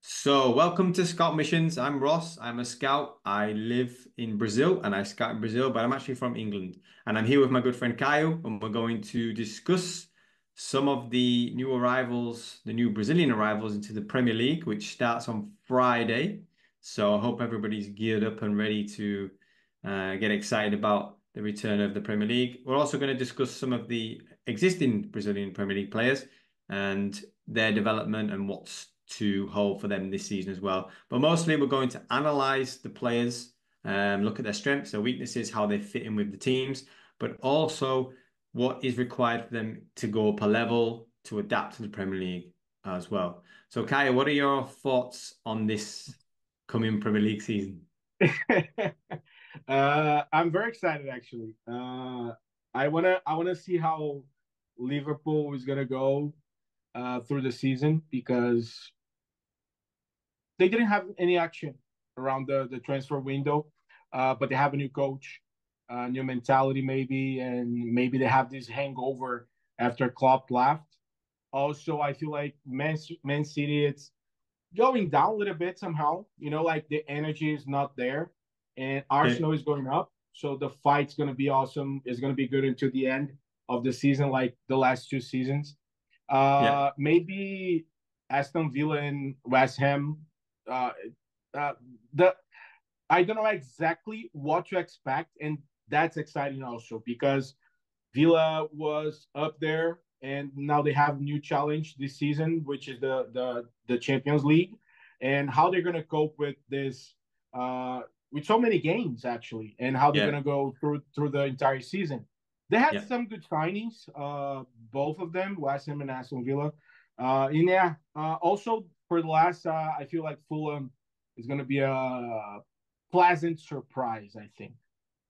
So, welcome to Scout Missions. I'm Ross. I'm a scout. I live in Brazil and I scout in Brazil, but I'm actually from England. And I'm here with my good friend Caio, and we're going to discuss some of the new arrivals, the new Brazilian arrivals into the Premier League, which starts on Friday. So, I hope everybody's geared up and ready to get excited about the return of the Premier League. We're also going to discuss some of the existing Brazilian Premier League players and their development and what's to hold for them this season as well. But mostly we're going to analyze the players, look at their strengths, their weaknesses, how they fit in with the teams, but also what is required for them to go up a level to adapt to the Premier League as well. So, Kaya, what are your thoughts on this coming Premier League season? I'm very excited actually. I wanna see how Liverpool is gonna go through the season because they didn't have any action around the transfer window, but they have a new coach, new mentality maybe, and maybe they have this hangover after Klopp left. Also, I feel like Man City it's going down a little bit somehow. Like the energy is not there, and Okay. Arsenal is going up. So the fight's going to be awesome. It's going to be good until the end of the season, like the last two seasons. Yeah. Maybe Aston Villa and West Ham. Uh, uh, the I don't know exactly what to expect, and that's exciting also because Villa was up there, and now they have a new challenge this season, which is the Champions League, and how they're gonna cope with this with so many games actually, and how they're Yeah. gonna go through the entire season. They had Yeah. some good signings, both of them, West Ham and Aston Villa. And yeah, also for the last, I feel like Fulham is gonna be a pleasant surprise. I think.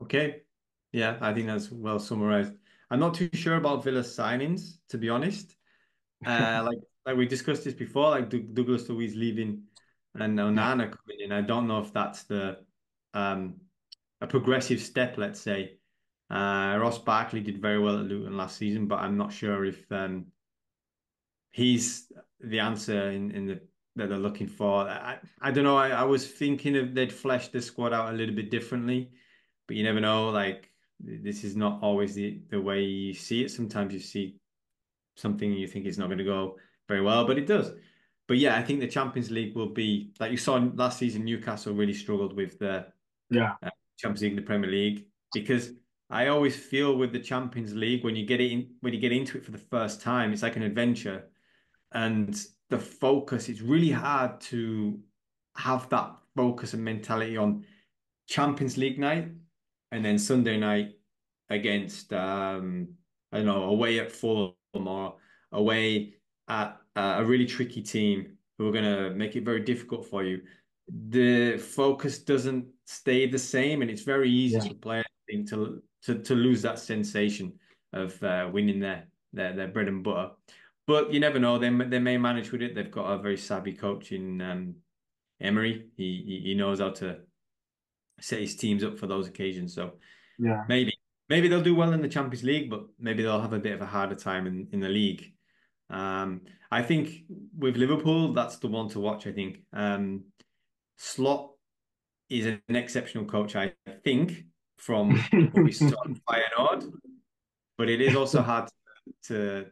Okay. Yeah, I think that's well summarized. I'm not too sure about Villa signings, to be honest. Like we discussed this before, like Douglas Luiz leaving and Yeah. Onana coming in. I don't know if that's the um a progressive step, let's say. Ross Barkley did very well at Luton last season, but I'm not sure if he's the answer in the that they're looking for. I don't know. I was thinking of they'd flesh the squad out a little bit differently, but you never know. Like this is not always the way you see it. Sometimes you see something you think it's not going to go very well, but it does. But yeah, I think the Champions League will be like you saw last season. Newcastle really struggled with the Yeah. Champions League and the Premier League because I always feel with the Champions League when you get into it for the first time, it's like an adventure and the focus. It's really hard to have that focus and mentality on Champions League night and then Sunday night against I don't know, away at Fulham or away at a really tricky team who are going to make it very difficult for you. The focus doesn't stay the same, and it's very easy Yeah. for players I think, to lose that sensation of winning their bread and butter. But you never know; they may manage with it. They've got a very savvy coach in Emery. He knows how to set his teams up for those occasions. So Yeah. maybe they'll do well in the Champions League, but maybe they'll have a bit of a harder time in the league. I think with Liverpool, that's the one to watch. I think Slot is an exceptional coach. I think from what we saw at Feyenoord, but it is also hard to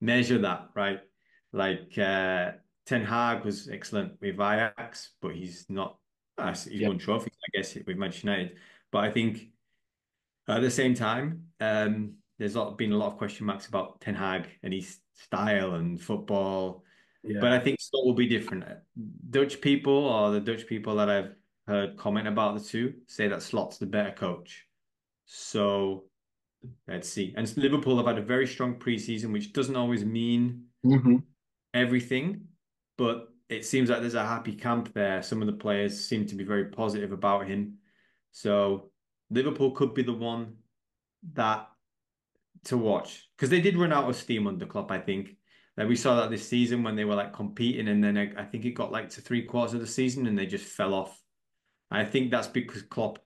measure that, right? Like Ten Hag was excellent with Ajax, but he's not. He's Yeah. won trophies, I guess, with Manchester United. But I think at the same time, been a lot of question marks about Ten Hag and his style and football. But I Yeah. think Slot will be different. Dutch people or the Dutch people that I've heard comment about the two say that Slot's the better coach. So. Let's see. And Liverpool have had a very strong preseason, which doesn't always mean Hmm. everything, but it seems like there's a happy camp there. Some of the players seem to be very positive about him. So Liverpool could be the one that to watch because they did run out of steam under Klopp, I think. Like we saw that this season when they were like competing, and then I think it got like to three-quarters of the season and they just fell off. I think that's because Klopp,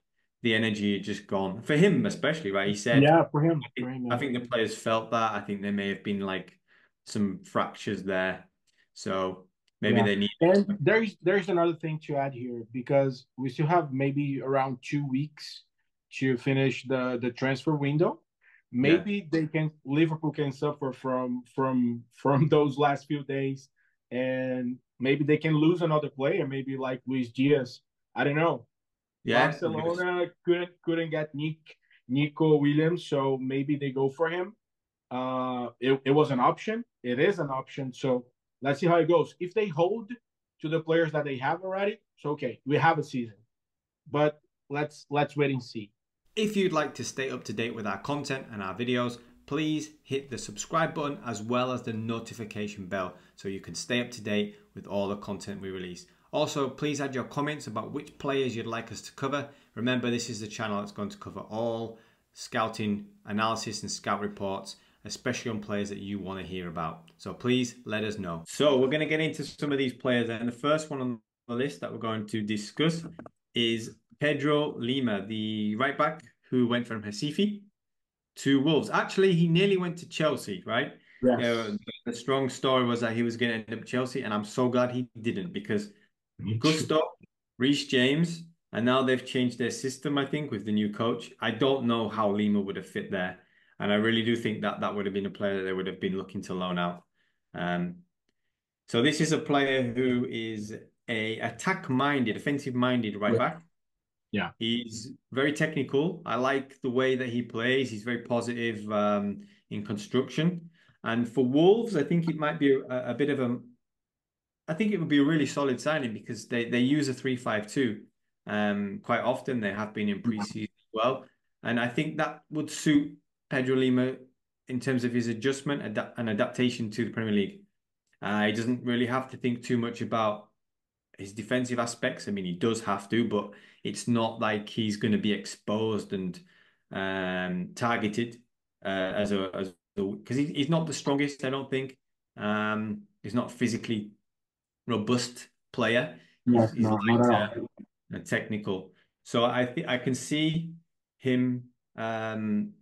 the energy had just gone for him, especially, right? He said Yeah, for him. For him, I yeah. think the players felt that. I think there may have been like some fractures there. So maybe Yeah. they need. And there's another thing to add here because we still have maybe around 2 weeks to finish the transfer window. Yeah, Maybe they can Liverpool can suffer from those last few days, and maybe they can lose another player, maybe like Luis Diaz. I don't know. yeah. Barcelona couldn't get Nico Williams, so maybe they go for him. It was an option. It is an option. So let's see how it goes. If they hold to the players that they have already, so okay, we have a season. But let's wait and see. If you'd like to stay up to date with our content and our videos, please hit the subscribe button as well as the notification bell so you can stay up to date with all the content we release. Also, please add your comments about which players you'd like us to cover. Remember, this is the channel that's going to cover all scouting analysis and scout reports, especially on players that you want to hear about. So please let us know. So we're going to get into some of these players, and the first one on the list that we're going to discuss is Pedro Lima, the right back who went from Recife to Wolves. Actually, he nearly went to Chelsea, right? Yes. The strong story was that he was going to end up Chelsea, and I'm so glad he didn't because Me too. Gusto, Reece James, and now they've changed their system, I think, with the new coach. I don't know how Lima would have fit there. And I really do think that that would have been a player that they would have been looking to loan out. Um, so this is a player who is a attack-minded, offensive-minded right Yeah. back. Yeah. He's very technical. I like the way that he plays. He's very positive in construction. And for Wolves, I think it might be a bit of a I think it would be a really solid signing because they use a 3-5-2 quite often. They have been in preseason as well. And I think that would suit Pedro Lima in terms of his adjustment and adaptation to the Premier League. He doesn't really have to think too much about his defensive aspects. I mean, he does have to, but it's not like he's going to be exposed and targeted as because he's not the strongest, I don't think. He's not physically robust player. Yes, He's no, not at lighter all. and technical. So I think I can see him them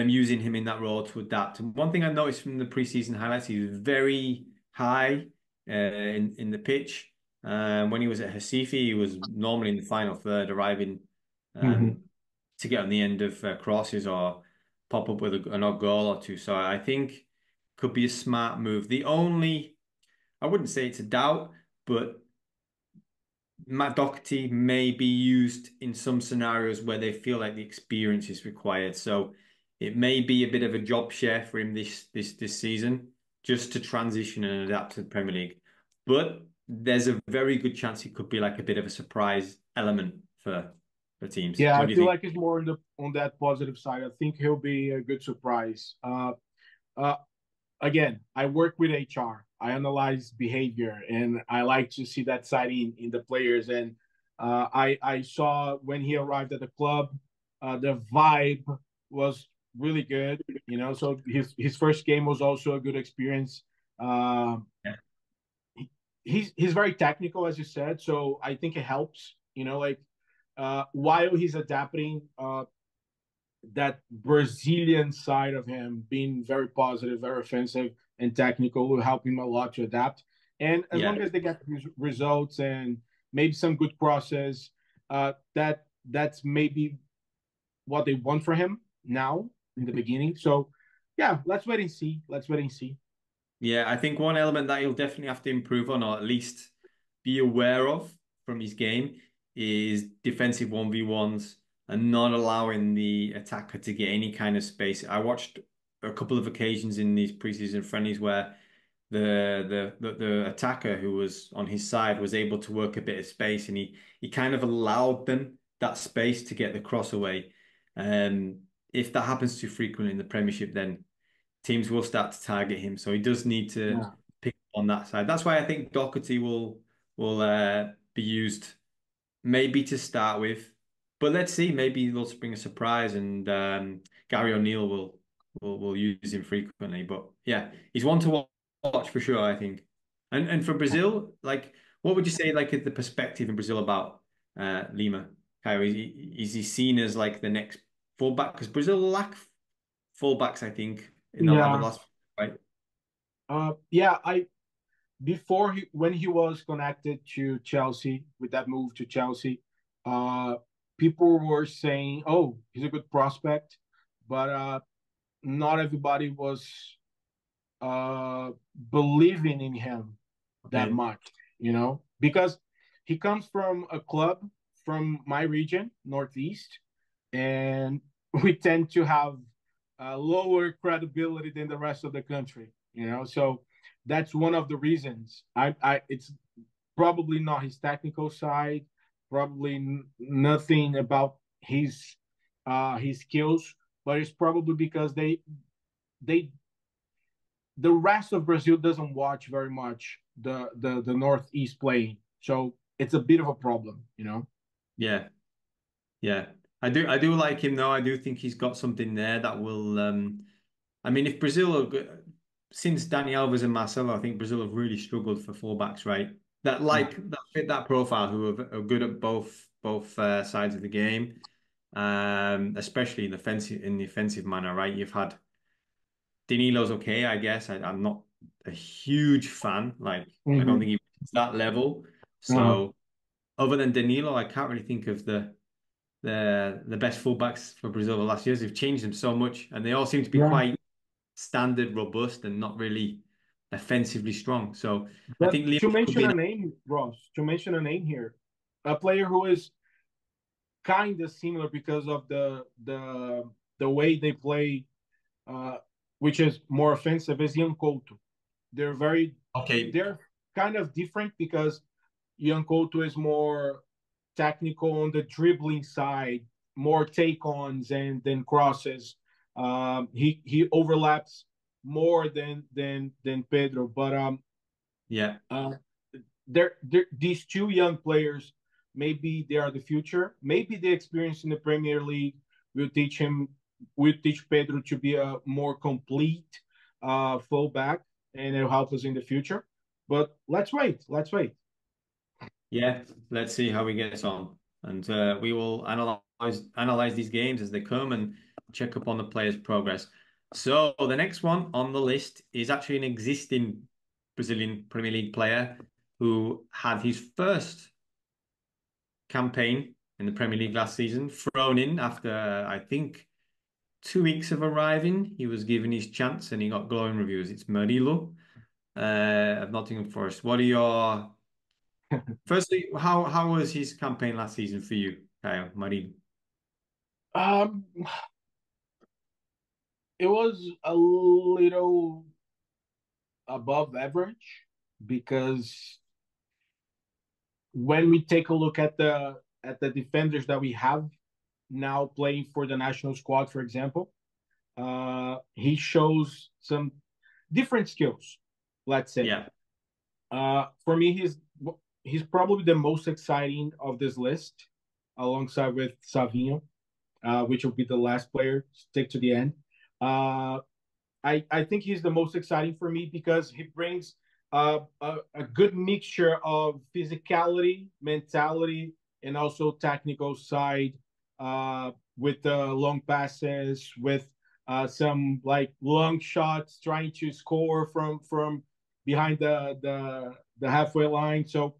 using him in that role to adapt. And one thing I noticed from the preseason highlights, he was very high in the pitch. When he was at Recife, he was normally in the final third, arriving Mm-hmm. um, to get on the end of crosses or pop up with an odd goal or two. So I think could be a smart move. The only I wouldn't say it's a doubt, but Matt Doherty may be used in some scenarios where they feel like the experience is required. So it may be a bit of a job share for him this season, just to transition and adapt to the Premier League. But there's a very good chance it could be like a bit of a surprise element for teams. Yeah, What I do you feel think? like it's more on that positive side. I think he'll be a good surprise. Uh, Again, I work with HR. I analyze behavior, and I like to see that side in the players. And I saw when he arrived at the club, the vibe was really good. You know, so his first game was also a good experience. Uh, Yeah. he's very technical, as you said, so I think it helps. You know, like while he's adapting, that Brazilian side of him being very positive, very offensive, and technical will help him a lot to adapt. And as Yeah. long as they get results and maybe some good crosses, that's maybe what they want for him now in the beginning. So yeah, let's wait and see. Let's wait and see. Yeah, I think one element that he'll definitely have to improve on, or at least be aware of from his game, is defensive 1v1s and not allowing the attacker to get any kind of space. I watched a couple of occasions in these preseason friendlies where the attacker who was on his side was able to work a bit of space, and he kind of allowed them that space to get the cross away. If that happens too frequently in the Premiership, then teams will start to target him. So he does need to Yeah. pick on that side. That's why I think Doherty will be used maybe to start with. But let's see, maybe they'll spring a surprise and Gary O'Neill will use him frequently. But yeah, he's one to watch for sure, I think. And for Brazil, like what would you say like the perspective in Brazil about Lima? How is he seen as like the next fullback? Because Brazil lack fullbacks, I think, in the Yeah. last right? Yeah. before when he was connected to Chelsea with that move to Chelsea, uh, people were saying, "Oh, he's a good prospect," but not everybody was uh, believing in him that Okay. much, because he comes from a club from my region, Northeast, and we tend to have lower credibility than the rest of the country. So that's one of the reasons. It's probably not his technical side, probably nothing about his skills, but it's probably because they the rest of Brazil doesn't watch very much the Northeast playing, so it's a bit of a problem. Yeah. Yeah. I do like him though. I do think he's got something there that will I mean if since Dani Alves and Marcelo, I think Brazil have really struggled for fullbacks, right? Yeah. That fit that profile who are good at both sides of the game. Especially in the offensive manner, right? You've had Danilo's okay, I guess. I'm not a huge fan. Like, I don't Mm-hmm. think he's that level. Uh-huh. So, other than Danilo, I can't really think of the best fullbacks for Brazil the last years. They've changed them so much, and they all seem to be Yeah. quite standard, robust, and not really offensively strong. So, I But think Leo to could mention be. a name, Ross, to mention a name here, a player who is kind of similar because of the way they play, uh, which is more offensive, is Ian Couto. They're very Okay, they're kind of different because Ian Couto is more technical on the dribbling side, more take-ons and than crosses. He overlaps more than Pedro, but yeah, uh, they're these two young players. Maybe they are the future. Maybe the experience in the Premier League will teach Pedro to be a more complete fullback, and it'll help us in the future. But let's wait. Let's wait. yeah. Let's see how he gets on, and we will analyze these games as they come and check up on the players' progress. So the next one on the list is actually an existing Brazilian Premier League player who had his first campaign in the Premier League last season, thrown in after I think 2 weeks of arriving. He was given his chance and he got glowing reviews. It's Murilo of Nottingham Forest. What are your firstly? How was his campaign last season for you, Kyle Murilo? Um, it was a little above average because when we take a look at the defenders that we have now playing for the national squad, for example, he shows some different skills. Let's say, Yeah, for me, he's probably the most exciting of this list, alongside with Savinho, which will be the last player. Stick to the end. Uh, I think he's the most exciting for me because he brings a good mixture of physicality, mentality, and also technical side, with the long passes, with some like long shots, trying to score from behind the halfway line. So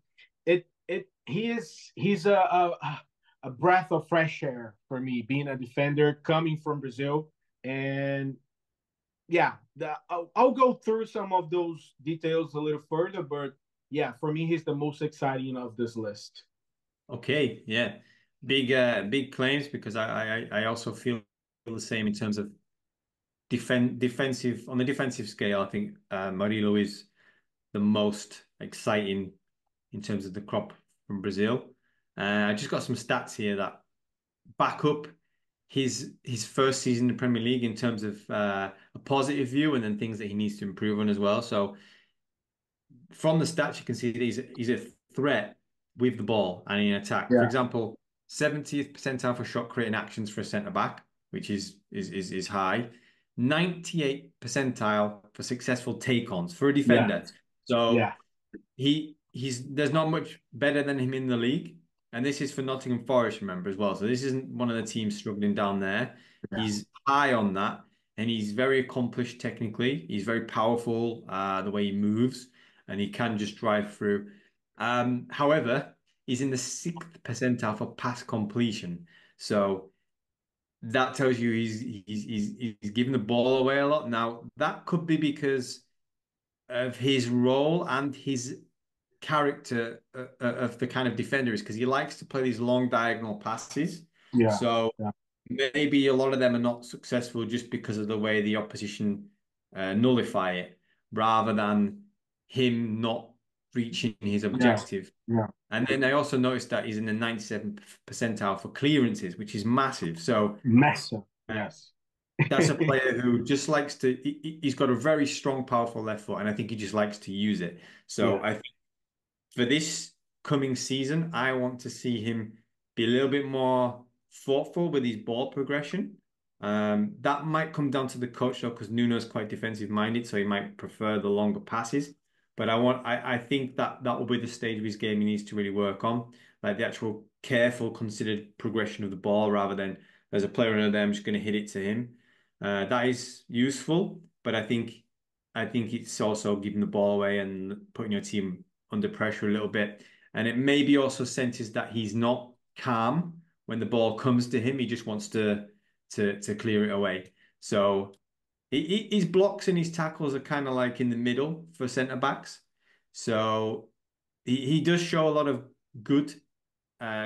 he's a breath of fresh air for me, being a defender coming from Brazil. And yeah, I'll go through some of those details a little further, but yeah, for me, he's the most exciting of this list. okay, yeah. Big claims because I also feel the same in terms of defensive on the defensive scale. I think Murilo is the most exciting in terms of the crop from Brazil. I just got some stats here that back up his first season in the Premier League in terms of a positive view and then things that he needs to improve on as well. So from the stats, you can see that he's a threat with the ball and in attack. For Yeah, example, 70th percentile for shot creating actions for a centre back, which is high. 98th percentile for successful take-ons for a yeah, defender. So yeah, he's there's not much better than him in the league. And this is for Nottingham Forest, remember, as well. So this isn't one of the teams struggling down there. yeah, He's high on that, and he's very accomplished technically. He's very powerful, the way he moves. and he can just drive through. However, he's in the 6th percentile for pass completion. So that tells you he's giving the ball away a lot. Now, that could be because of his role and his character of the kind of defender is because he likes to play these long diagonal passes. Yeah, So yeah, maybe a lot of them are not successful just because of the way the opposition nullify it, rather than him not reaching his yeah, objective. yeah. And then I also noticed that he's in the 97th percentile for clearances, which is massive. So Massive. uh, Yes. that's a player who just likes to, he's got a very strong, powerful left foot, and I think he just likes to use it. So Yeah, I think for this coming season, I want to see him be a little bit more thoughtful with his ball progression. That might come down to the coach though, because Nuno's quite defensive minded, so he might prefer the longer passes. But I think that that will be the stage of his game he needs to really work on, like the actual careful, considered progression of the ball, rather than there's a player under there, I'm just going to hit it to him. That is useful, but I think it's also giving the ball away and putting your team under pressure a little bit. And it maybe also senses that he's not calm when the ball comes to him. He just wants to clear it away. So his blocks and his tackles are kind of like in the middle for centre backs. So he does show a lot of good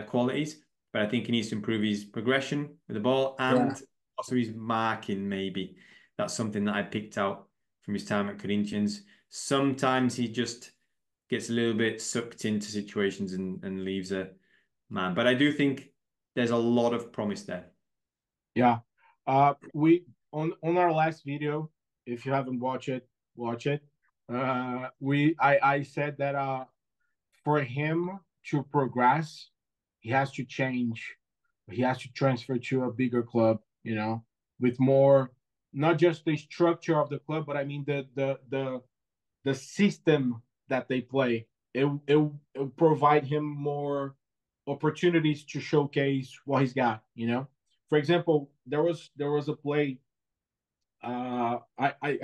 qualities, but I think he needs to improve his progression with the ball yeah, and also his marking, maybe. That's something that I picked out from his time at Corinthians. Sometimes he just gets a little bit sucked into situations and leaves a man. But I do think there's a lot of promise there. yeah. We on our last video, if you haven't watched it, watch it. I said that for him to progress, he has to change. He has to transfer to a bigger club, with more, not just the structure of the club, but I mean the system that they play. It'll provide him more opportunities to showcase what he's got. For example, there was a play. I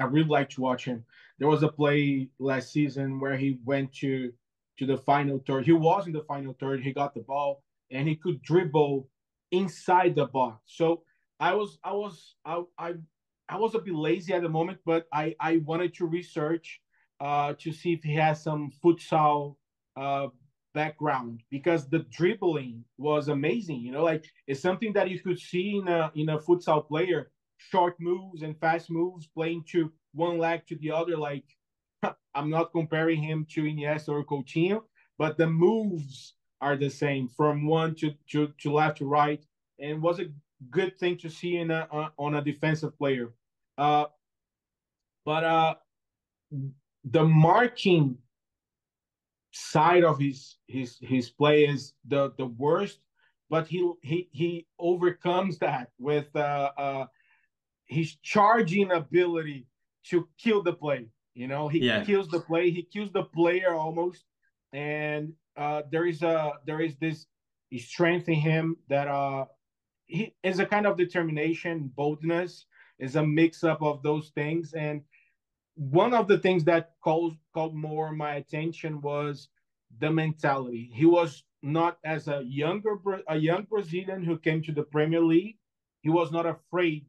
really like to watch him. There was a play last season where he went to the final third. He was in the final third. He got the ball and he could dribble inside the box. So I was a bit lazy at the moment, but I wanted to research to see if he has some futsal uh, background, because the dribbling was amazing. Like, it's something that you could see in a futsal player, short moves and fast moves, playing to one leg to the other. Like, I'm not comparing him to Iniesta or Coutinho, but the moves are the same from one to left to right, and was a good thing to see on a defensive player. Uh, but the marking side of his play is the worst, but he overcomes that with his charging ability to kill the play. He Yeah, kills the play. He kills the player almost, and there is this strength in him that he is a kind of determination, boldness, is a mix up of those things. And one of the things that called more my attention was the mentality. He was not, as a young Brazilian who came to the Premier League, he was not afraid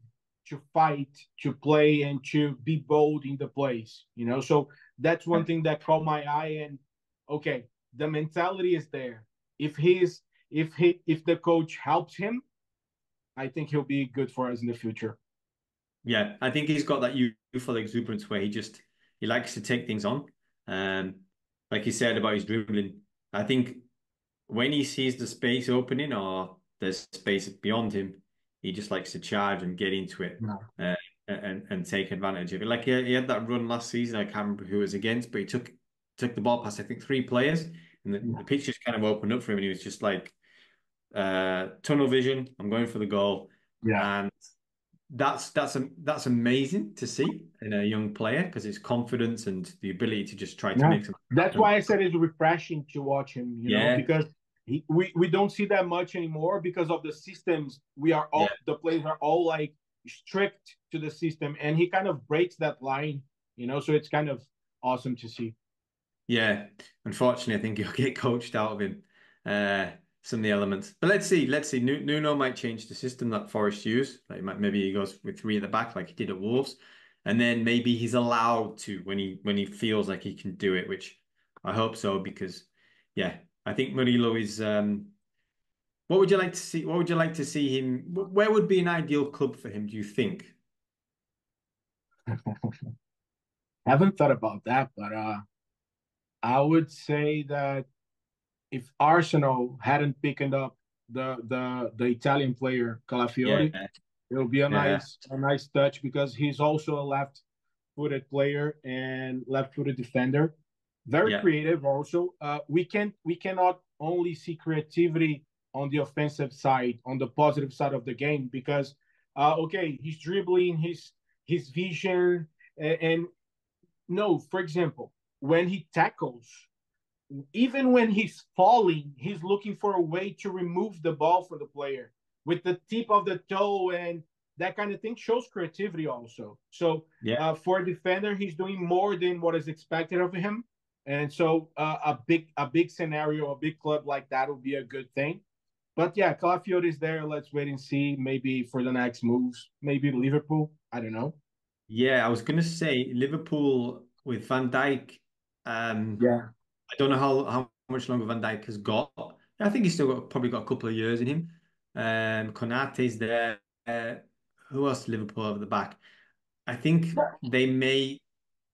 to fight, to play, and to be bold in the place. So that's one thing that caught my eye. And okay, the mentality is there. If the coach helps him, I think he'll be good for us in the future. yeah. I think he's got that youthful exuberance where he likes to take things on. Um, like you said about his dribbling, I think when he sees the space opening or there's space beyond him, he just likes to charge and get into it No. and take advantage of it. Like he had that run last season. I can't remember who it was against, but he took the ball past I think 3 players, and the Yeah. pitch just kind of opened up for him, and he was just like tunnel vision. I'm going for the goal, Yeah. and that's amazing to see in a young player because it's confidence and the ability to just try to Yeah. make something That's happen. why I said it's refreshing to watch him, Yeah, because we don't see that much anymore because of the systems. yeah. The players are all like strict to the system, and he kind of breaks that line. So it's kind of awesome to see. Yeah, unfortunately, I think he'll get coached out of him some of the elements. But let's see, let's see. Nuno might change the system that Forest use. Like maybe he goes with three at the back, like he did at Wolves, and then maybe he's allowed to when he feels like he can do it, which I hope so because yeah, I think Murilo is. What would you like to see? What would you like to see him? Where would be an ideal club for him? Do you think? Haven't thought about that, but I would say that if Arsenal hadn't picked up the Italian player Yeah, Calafiori, it'll be yeah, a nice touch because he's also a left-footed player and left-footed defender. Very yeah, creative also. We cannot only see creativity on the offensive side, on the positive side of the game, because okay, he's dribbling, his vision, and no, for example, when he tackles, even when he's falling, he's looking for a way to remove the ball from the player with the tip of the toe, and that kind of thing shows creativity also. So yeah. for a defender, he's doing more than what is expected of him. And so a big scenario, a big club like that would be a good thing. But yeah, Calafiori is there. Let's wait and see. Maybe for the next moves, maybe Liverpool. I don't know. Yeah, I was gonna say Liverpool with Van Dijk. Yeah, I don't know how much longer Van Dijk has got. I think he's still got probably got a couple of years in him. Konate's there. Who else? Liverpool over the back. I think they may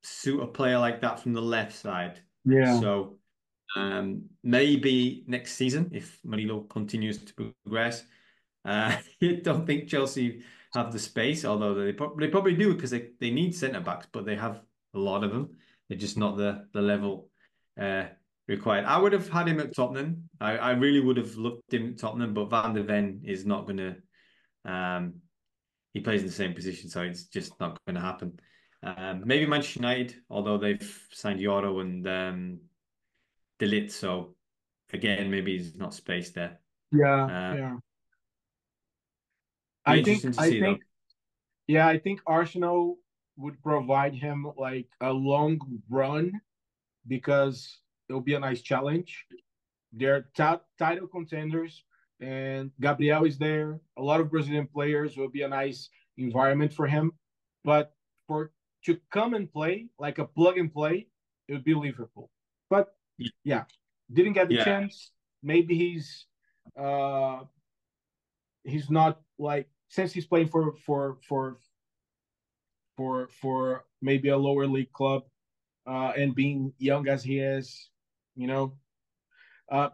suit a player like that from the left side. yeah, So maybe next season if Mourinho continues to progress. I don't think Chelsea have the space, although they probably do because they need centre backs, but they have a lot of them. They're just not the level uh, required. I would have had him at Tottenham. I really would have loved him at Tottenham, but Van de Ven is not going to. He plays in the same position, so it's just not going to happen. Maybe Manchester United, although they've signed Yoro and De Ligt, so again, maybe there's not space there. yeah, Uh, yeah. be interesting to I see though. think Yeah, I think Arsenal would provide him like a long run because it'll be a nice challenge. They're title contenders, and Gabriel is there. A lot of Brazilian players will be a nice environment for him. But for to come and play like a plug and play, it would be Liverpool. But yeah, didn't get the Yeah, chance. Maybe he's not like since he's playing for maybe a lower league club, and being young as he is, you know, uh,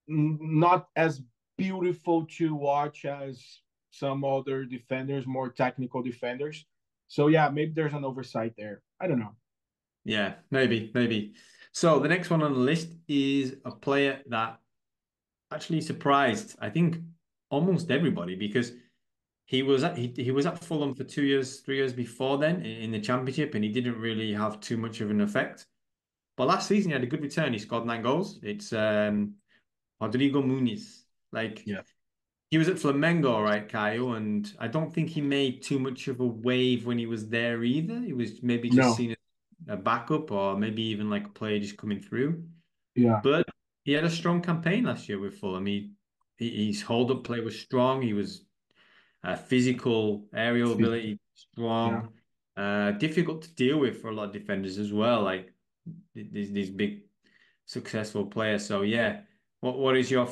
not as beautiful to watch as some other defenders, more technical defenders. So yeah, maybe there's an oversight there. I don't know. yeah, maybe. So the next one on the list is a player that actually surprised, I think, almost everybody because he was at Fulham for 2 years, 3 years before then in the Championship, and he didn't really have too much of an effect. But last season he had a good return. He scored 9 goals. It's Rodrigo Muniz. Like Yeah. he was at Flamengo, right, Kyle? And I don't think he made too much of a wave when he was there either. He was maybe just No. seen as a backup or maybe even like a player just coming through. Yeah. But he had a strong campaign last year with Fulham. His hold-up play was strong. He was physical, aerial Physical. ability Yeah. strong. Difficult to deal with for a lot of defenders as well. Like these big successful players. So yeah, what is your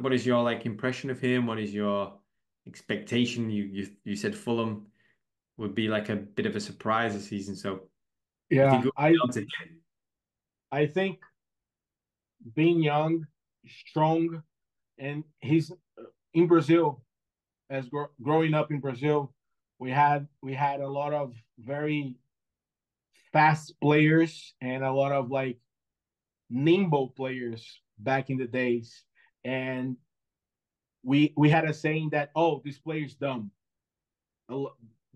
what is your like impression of him? What is your expectation? You said Fulham would be like a bit of a surprise this season. So you think Yeah. it will be down to him? I think being young, strong, and he's in Brazil. As growing up in Brazil, we had a lot of very fast players and a lot of like nimble players back in the days. And we had a saying that, oh, this player's dumb,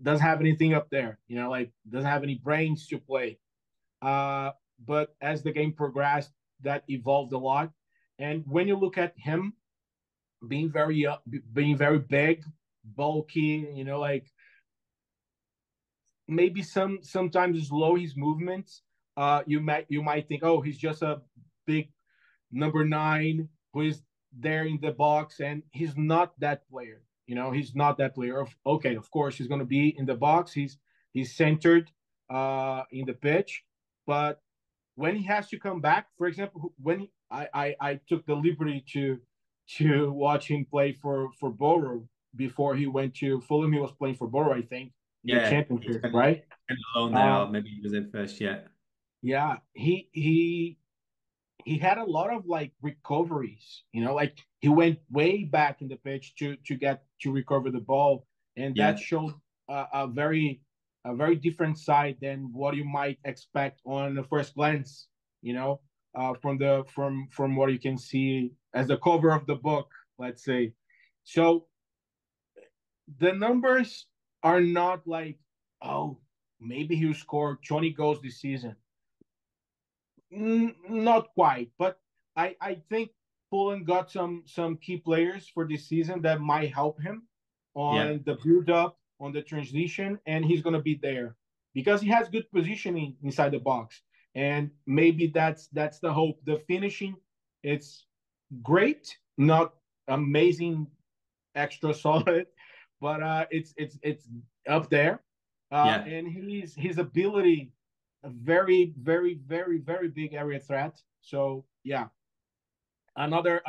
doesn't have anything up there, like doesn't have any brains to play. But as the game progressed, that evolved a lot. And when you look at him being very big, bulky, like maybe sometimes slow his movements, you might think, oh, he's just a big number nine who is there in the box, and he's not that player. He's not that player. Okay, of course he's going to be in the box. He's centered in the pitch, but when he has to come back, for example, I took the liberty to watch him play for Borough before he went to Fulham. He was playing for Borough, I think, in the Yeah, he's championship, kind right? of alone there, Uh, or maybe he was in first yet. yeah, he had a lot of like recoveries. Like he went way back in the pitch to recover the ball, and that Yeah, showed a very different side than what you might expect on the first glance. From what you can see as the cover of the book, let's say. So the numbers are not like, oh, maybe he'll score 20 goals this season. Not quite, but I think Poland got some key players for this season that might help him yeah, on the build up, on the transition, and he's gonna be there because he has good positioning inside the box, and maybe that's the hope. The finishing, it's great, not amazing, extra solid, but it's up there, yeah. and his ability a very, very, very, very big area threat. So yeah, another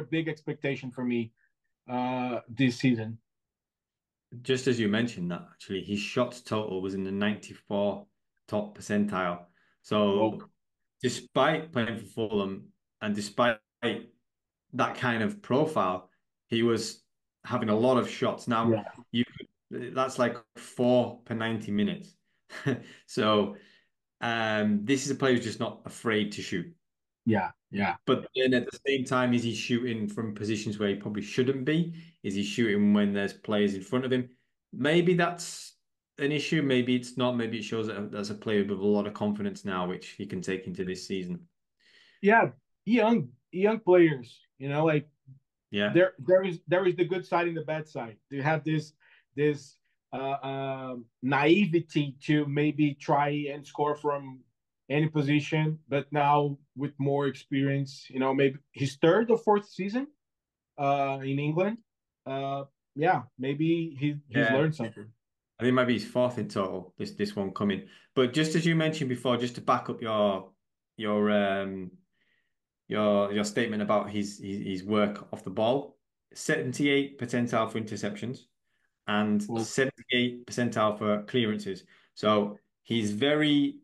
big expectation for me this season. Just as you mentioned that, actually, his shots total was in the 94 top percentile. Whoa. So, despite playing for Fulham and despite that kind of profile, he was having a lot of shots. Now, Yeah, you that's like 4 per 90 minutes. So, this is a player who's just not afraid to shoot. yeah, yeah, But then at the same time, is he shooting from positions where he probably shouldn't be? Is he shooting when there's players in front of him? Maybe that's an issue. Maybe it's not. Maybe it shows that that's a player with a lot of confidence now, which he can take into this season. yeah. Young players, like Yeah, there is the good side and the bad side. You have this naivety to maybe try and score from any position, but now with more experience, maybe his third or fourth season in England. Uh, yeah, maybe he's yeah. learned something. I think it might be his fourth in total. This one coming. But just as you mentioned before, just to back up your your statement about his work off the ball, 78 percentile for interceptions and Well, 78 percentile for clearances. So he's very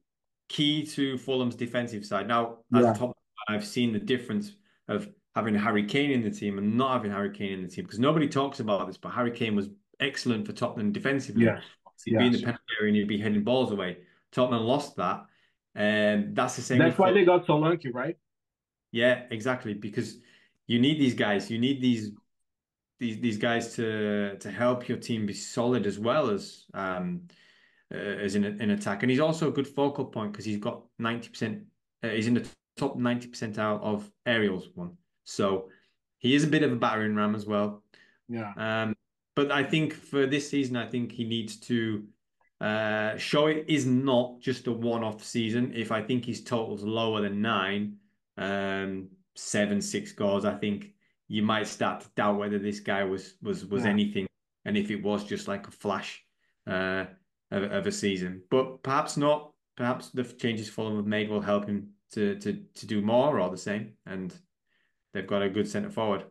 key to Fulham's defensive side. Now, as a yeah, top, I've seen the difference of having Harry Kane in the team and not having Harry Kane in the team because nobody talks about this, but Harry Kane was excellent for Tottenham defensively. yes, So he'd be in the yes. penalty area and he'd be heading balls away. Tottenham lost that. And that's the same That's with why Fulham. they got Solanke, right? Yeah, exactly. Because you need these guys. You need these guys to help your team be solid as well as in attack. And he's also a good focal point because he's got 90%. He's in the top 90 percentile of aerials one. So he is a bit of a battering ram as well. Yeah, Um, but I think for this season, I think he needs to show it is not just a one-off season. If I think his total's lower than nine, 7, 6 goals, I think you might start to doubt whether this guy was yeah, anything, and if it was just like a flash uh, of a season. But perhaps not. Perhaps the changes Fulham have made will help him to do more or the same, and they've got a good centre forward.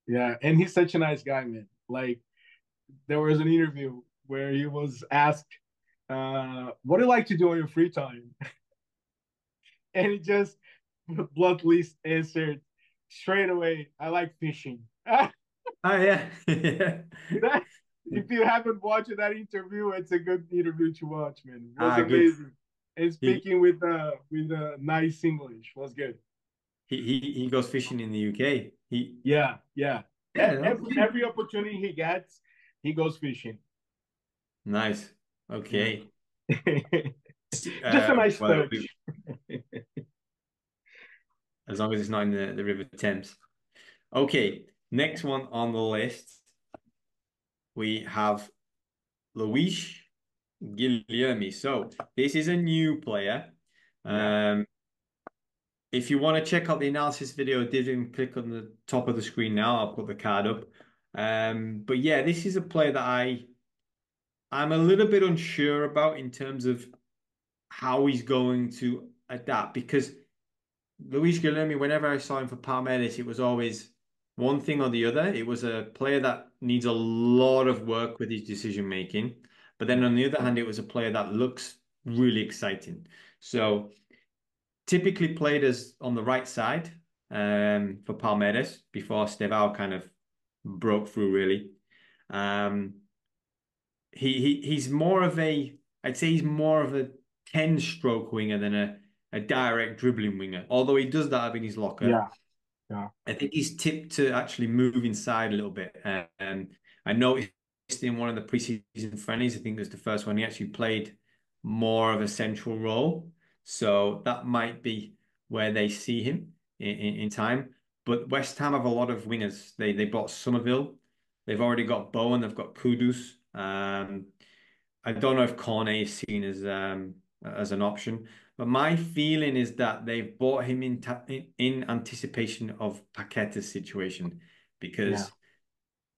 yeah. And he's such a nice guy, man. Like there was an interview where he was asked, "What do you like to do on your free time?" And he just bluntly answered straight away, "I like fishing." Oh yeah. That, if you haven't watched that interview, it's a good interview to watch, man. It was Ah, good. amazing. And He speaking with nice English was good. he goes fishing in the UK. He Yeah, yeah. yeah, okay. Every opportunity he gets, he goes fishing. Nice. Yeah. Okay. Just a nice Well, touch. as long as it's not in the River Thames. Okay. Next one on the list, we have Luis Guilherme. So this is a new player. Yeah. Um, if you want to check out the analysis video, didn't click on the top of the screen now. I'll put the card up. But yeah, this is a player that I'm a little bit unsure about in terms of how he's going to adapt because Luis Guilherme, whenever I saw him for Palmeiras, it was always one thing or the other. It was a player that needs a lot of work with his decision making. But then on the other hand, it was a player that looks really exciting. So typically played as on the right side for Palmeiras before Stevao kind of broke through really. Um, he's more of a I'd say he's more of a 10 stroke winger than a direct dribbling winger. Although he does that have in his locker. Yeah. Yeah. I think he's tipped to actually move inside a little bit. I noticed in one of the preseason friendlies, I think it was the first one, he actually played more of a central role. So that might be where they see him in time. But West Ham have a lot of wingers. They bought Somerville. They've already got Bowen. They've got Kudus. I don't know if Cornet is seen as an option, but my feeling is that they've bought him in anticipation of Paqueta's situation, Yeah. because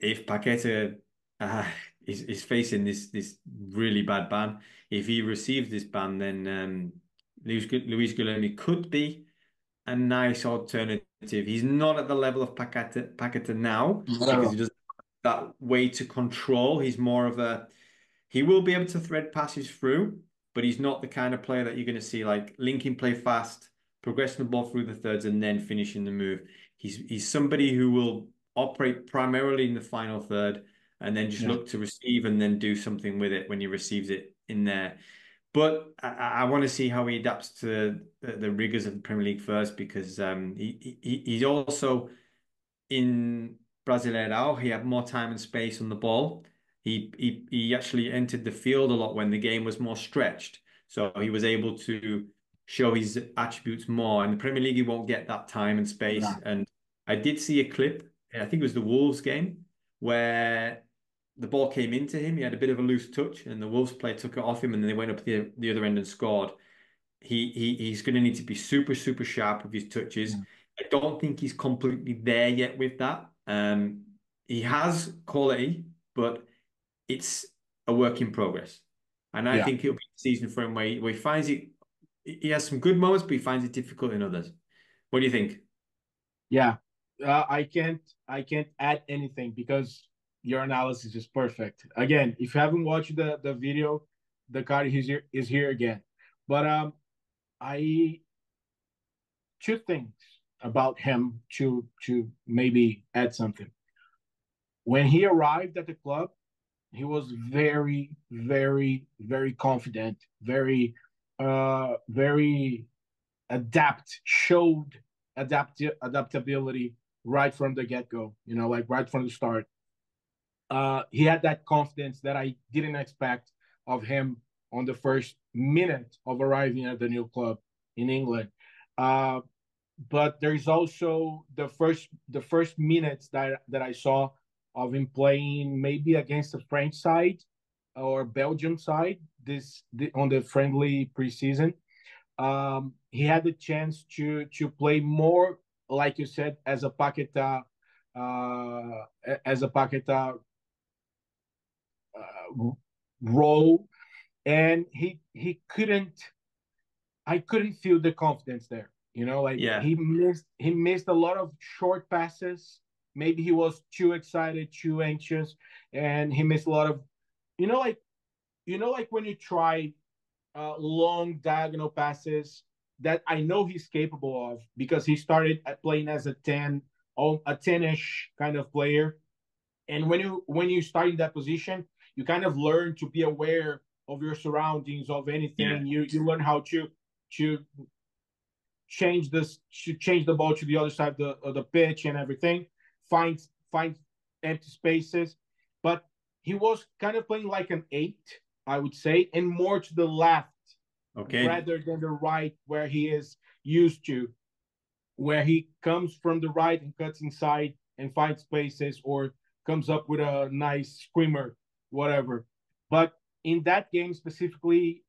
if Paqueta uh, is facing this really bad ban, if he receives this ban, then Luis Guilherme could be a nice alternative. He's not at the level of Paqueta now because he No. doesn't have that way to control. He's more of a he will be able to thread passes through, but he's not the kind of player that you're going to see like linking play fast, progressing the ball through the thirds, and then finishing the move. He's somebody who will operate primarily in the final third and then just Yeah. look to receive and then do something with it when he receives it in there. But I want to see how he adapts to the rigors of the Premier League first, because he's also in Brasileirão, he had more time and space on the ball. He actually entered the field a lot when the game was more stretched, so he was able to show his attributes more. In the Premier League, he won't get that time and space. Yeah. And I did see a clip, I think it was the Wolves game, where the ball came into him. He had a bit of a loose touch, and the Wolves player took it off him, and then they went up the other end and scored. He's going to need to be super sharp with his touches. Yeah. I don't think he's completely there yet with that. He has quality, but it's a work in progress. And I Yeah. think it'll be a season for him where he finds it. He has some good moments, but he finds it difficult in others. What do you think? Yeah. I can't add anything because your analysis is perfect. Again, if you haven't watched the video, the card is here again. But I two things about him to maybe add something. When he arrived at the club, he was very, very, very confident, very showed adaptability right from the get go. Like right from the start. He had that confidence that I didn't expect of him on the first minute of arriving at the new club in England. Uh, but there's also the first minutes that I saw of him playing maybe against the French side or Belgium side on the friendly preseason. He had the chance to play more, like you said, as a Paqueta role, and he couldn't. I couldn't feel the confidence there. Like Yeah. he missed a lot of short passes. Maybe he was too excited, too anxious, and he missed a lot of, like when you try long diagonal passes that I know he's capable of because he started at playing as a 10, a 10-ish kind of player. And when you start in that position, you kind of learn to be aware of your surroundings, of Yeah. anything. You learn how to change the ball to the other side of the pitch and everything. Find empty spaces, but he was kind of playing like an 8, I would say, and more to the left Okay. rather than the right where he is used to, where he comes from the right and cuts inside and finds spaces or comes up with a nice screamer, whatever. But in that game specifically,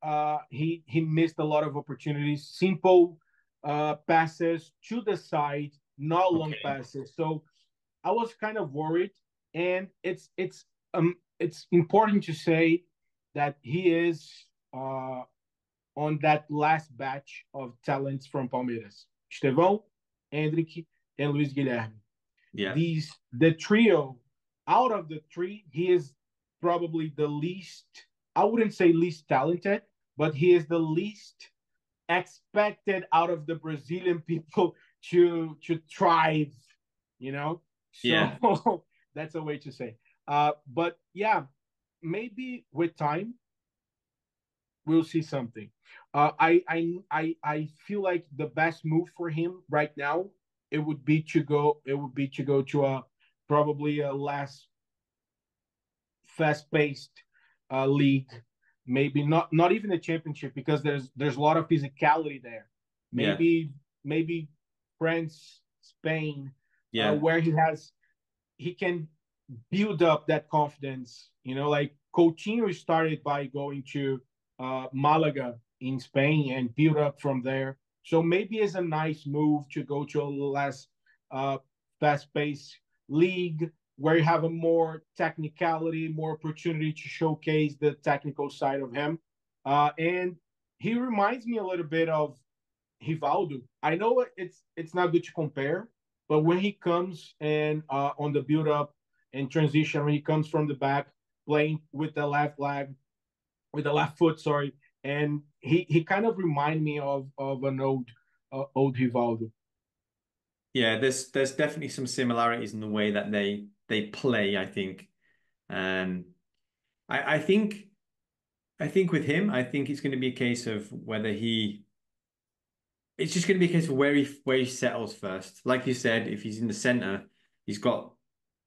he missed a lot of opportunities, simple passes to the side, not long Okay. passes. So I was kind of worried, and it's important to say that he is on that last batch of talents from Palmeiras: Estevão, Hendrick, and Luis Guilherme. Yeah. The trio, out of the three, he is probably the least, I wouldn't say least talented, but he is the least expected out of the Brazilian people to thrive, you know? Yeah. So that's a way to say. But yeah, maybe with time we'll see something. I feel like the best move for him right now it would be to go to a probably a less fast paced league, maybe not even a championship because there's a lot of physicality there. Yeah. Maybe France, Spain, Yeah. where he can build up that confidence. You know, like Coutinho started by going to Malaga in Spain and build up from there. So maybe it's a nice move to go to a less uh, fast-paced league where you have a more technicality, more opportunity to showcase the technical side of him. And he reminds me a little bit of Rivaldo. I know it's not good to compare, but when he comes and on the build up and transition, when he comes from the back, playing with the left leg, with the left foot, sorry, and he kind of remind me of an old Rivaldo. Yeah, there's definitely some similarities in the way that they play, I think. Um I think with him, I think it's going to be a case of whether he it's just going to be a case of where he settles first. Like you said, if he's in the center, he's got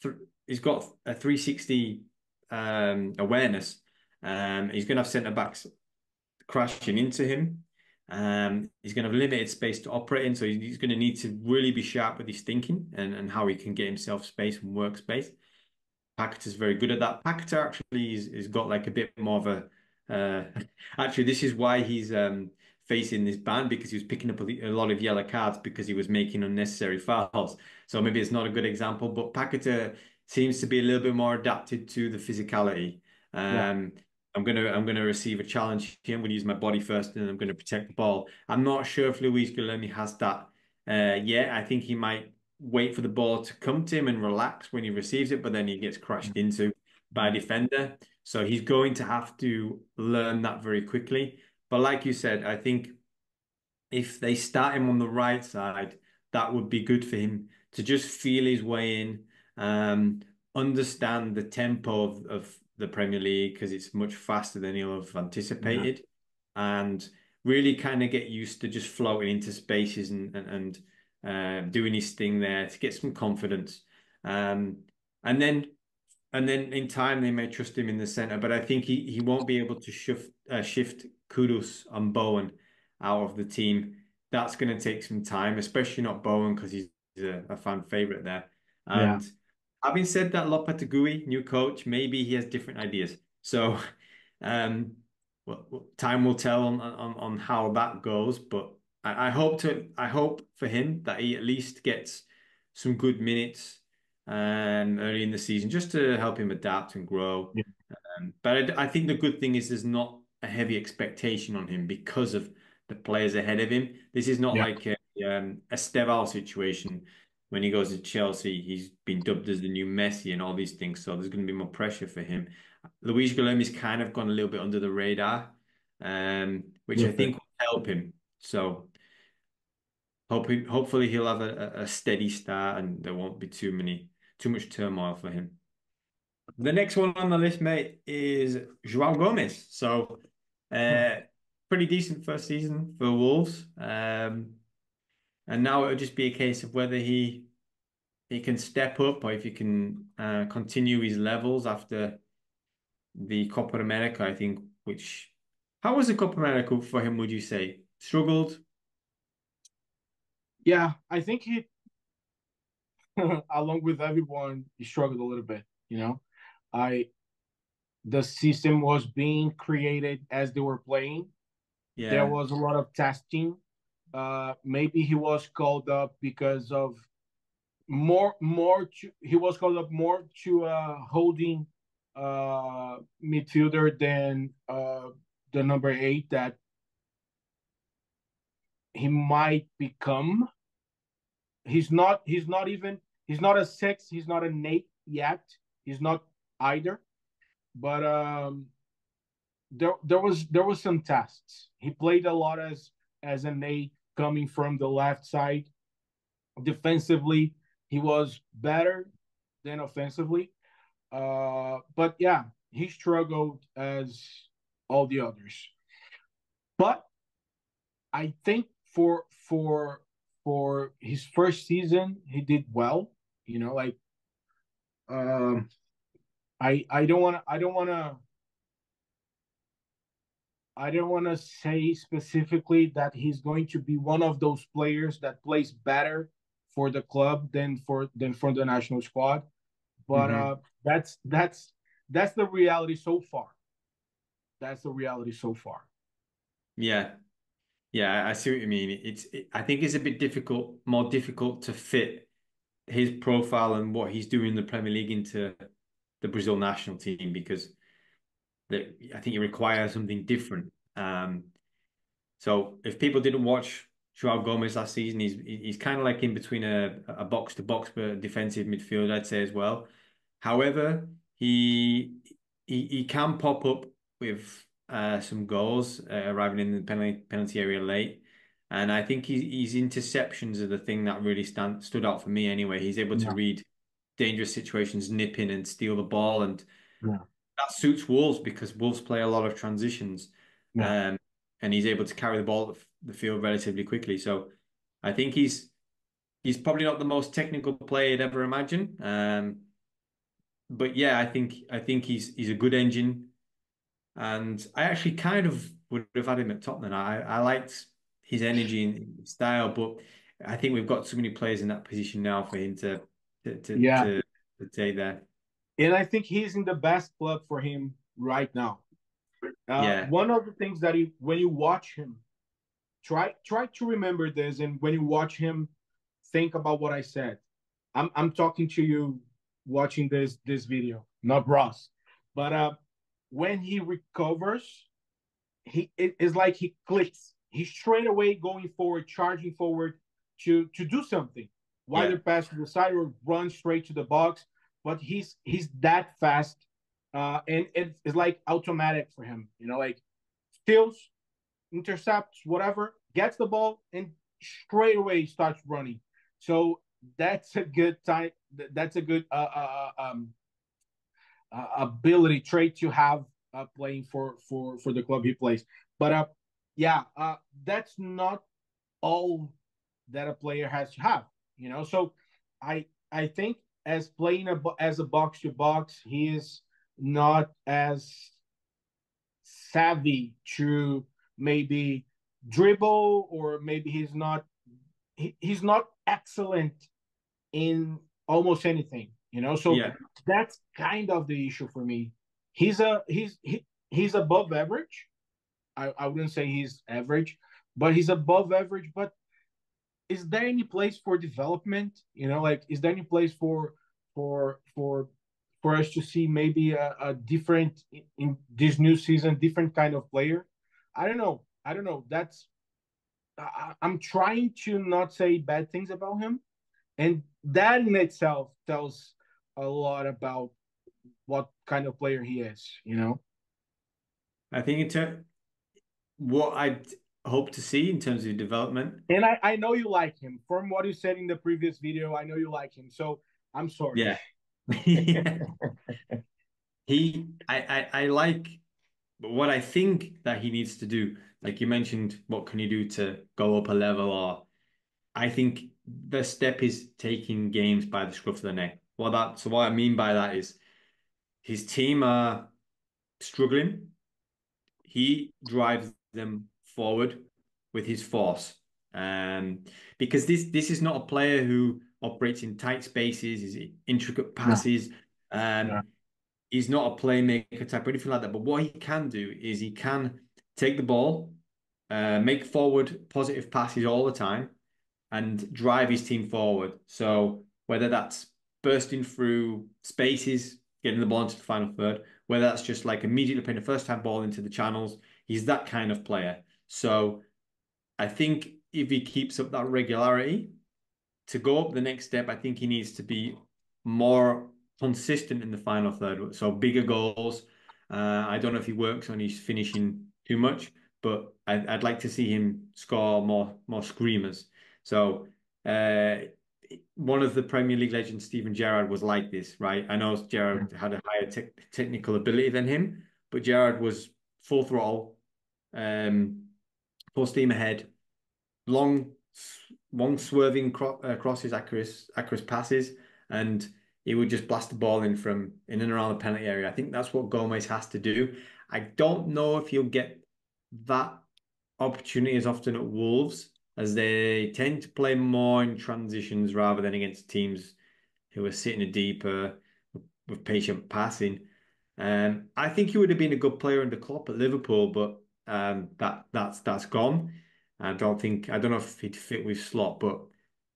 th he's got a 360 awareness. He's going to have center backs crashing into him. He's going to have limited space to operate in, so he's going to need to really be sharp with his thinking and how he can get himself space and work space. Paqueta's very good at that. Paqueta actually is got like a bit more of a. Actually, this is why he's facing this ban because he was picking up a lot of yellow cards because he was making unnecessary fouls. So maybe it's not a good example, but Paqueta seems to be a little bit more adapted to the physicality. Yeah, Um, I'm gonna receive a challenge here. I'm gonna use my body first, and I'm gonna protect the ball. I'm not sure if Luis Guilherme has that yet. I think he might wait for the ball to come to him and relax when he receives it, but then he gets crashed into by a defender. So he's going to have to learn that very quickly. But like you said, I think if they start him on the right side, that would be good for him to just feel his way in, understand the tempo of the Premier League because it's much faster than he'll have yeah, anticipated, and really kind of get used to just floating into spaces and doing his thing there to get some confidence. Um, and then in time they may trust him in the center, but I think he won't be able to shift Kudus on Bowen out of the team. That's going to take some time, especially not Bowen because he's a fan favorite there. yeah, And having said that, Lopetegui, new coach, maybe he has different ideas. So, um, time will tell on how that goes. But I hope for him that he at least gets some good minutes early in the season just to help him adapt and grow. yeah, But I think the good thing is there's not a heavy expectation on him because of the players ahead of him. This is not yeah, like a Esteval situation when he goes to Chelsea. He's been dubbed as the new Messi and all these things, so there's going to be more pressure for him. Luis Guilherme's kind of gone a little bit under the radar, which I little bit. think will help him. So hopefully he'll have a steady start and there won't be too much turmoil for him. The next one on the list, mate, is João Gomes. So, uh, pretty decent first season for Wolves. And now it'll just be a case of whether he can step up or if he can continue his levels after the Copa America, I think, which how was the Copa America for him, would you say? Struggled? Yeah, I think he, along with everyone, he struggled a little bit. You know, I the system was being created as they were playing. There Yeah. was a lot of testing. Maybe he was called up because of he was called up more to holding midfielder than the number 8 that he might become. He's not a 6, he's not an 8 yet. He's not either. But there was some tests. He played a lot as an 8 coming from the left side. Defensively, he was better than offensively. But yeah, he struggled as all the others. But I think for his first season, he did well. You know, like um, I don't want to say specifically that he's going to be one of those players that plays better for the club than for the national squad. But Hmm. that's the reality so far. That's the reality so far. Yeah. Yeah, I see what you mean. I think it's a bit difficult, more difficult to fit his profile and what he's doing in the Premier League into the Brazil national team because I think it requires something different. So if people didn't watch Joao Gomez last season, he's kind of like in between a box to box but defensive midfield, I'd say as well. However, he he can pop up with some goals arriving in the penalty area late. And I think his interceptions are the thing that really stood out for me anyway. He's able to Yeah, read dangerous situations, nip in and steal the ball, and yeah, that suits Wolves because Wolves play a lot of transitions, yeah. um, and he's able to carry the ball up the field relatively quickly. So I think he's probably not the most technical player you'd ever imagine, but yeah, I think he's a good engine, and I actually kind of would have had him at Tottenham. I liked his energy and style, but I think we've got too many players in that position now for him to to Yeah. to, to take there. And I think he's in the best club for him right now. Yeah, One of the things that when you watch him, try to remember this, and when you watch him, think about what I said. I'm talking to you watching this video, not Ross. But when he recovers, it is like he clicks. He's straight away going forward, charging forward to do something. yeah, Whether pass to the side or run straight to the box. But he's that fast, and it's like automatic for him. You know, like steals, intercepts, whatever, gets the ball, and straight away starts running. So that's a good time. That's a good ability trait to have playing for the club he plays. But yeah, that's not all that a player has to have. You know, so I think as playing as a box to box, he is not as savvy to maybe dribble, or maybe he's not excellent in almost anything, you know. So yeah. that's kind of the issue for me. He's above average. I wouldn't say he's average, but he's above average. But is there any place for development? You know, like is there any place for for for us to see maybe a different in this new season, different kind of player? I don't know. I don't know. I'm trying to not say bad things about him, and that in itself tells a lot about what kind of player he is, you know? I think in terms what I'd hope to see in terms of development. And I know you like him. From what you said in the previous video, I know you like him. So I'm sorry. Yeah. Yeah. I like what I think that he needs to do. Like you mentioned, what can he do to go up a level? Or I think the step is taking games by the scruff of the neck. So what I mean by that is his team are struggling. He drives them forward with his force. Um, because this is not a player who operates in tight spaces, is intricate No, passes. no. Um, he's not a playmaker type or anything like that. But what he can do is he can take the ball, make forward positive passes all the time, and drive his team forward. So whether that's bursting through spaces, getting the ball into the final third, whether that's just like immediately putting a first time ball into the channels, he's that kind of player. So I think if he keeps up that regularity to go up the next step, I think he needs to be more consistent in the final third. So bigger goals. I don't know if he works on his finishing too much, but I'd like to see him score more screamers. So one of the Premier League legends, Steven Gerrard, was like this, right? I know Gerrard had a higher technical ability than him, but Gerrard was full throttle, um, full steam ahead, long, long swerving crosses, accurate passes, and he would just blast the ball in from in and around the penalty area. I think that's what Gomez has to do. I don't know if he'll get that opportunity as often at Wolves, as they tend to play more in transitions rather than against teams who are sitting a deeper with patient passing. I think he would have been a good player under Klopp at Liverpool, but that's gone. I don't know if he'd fit with Slot, but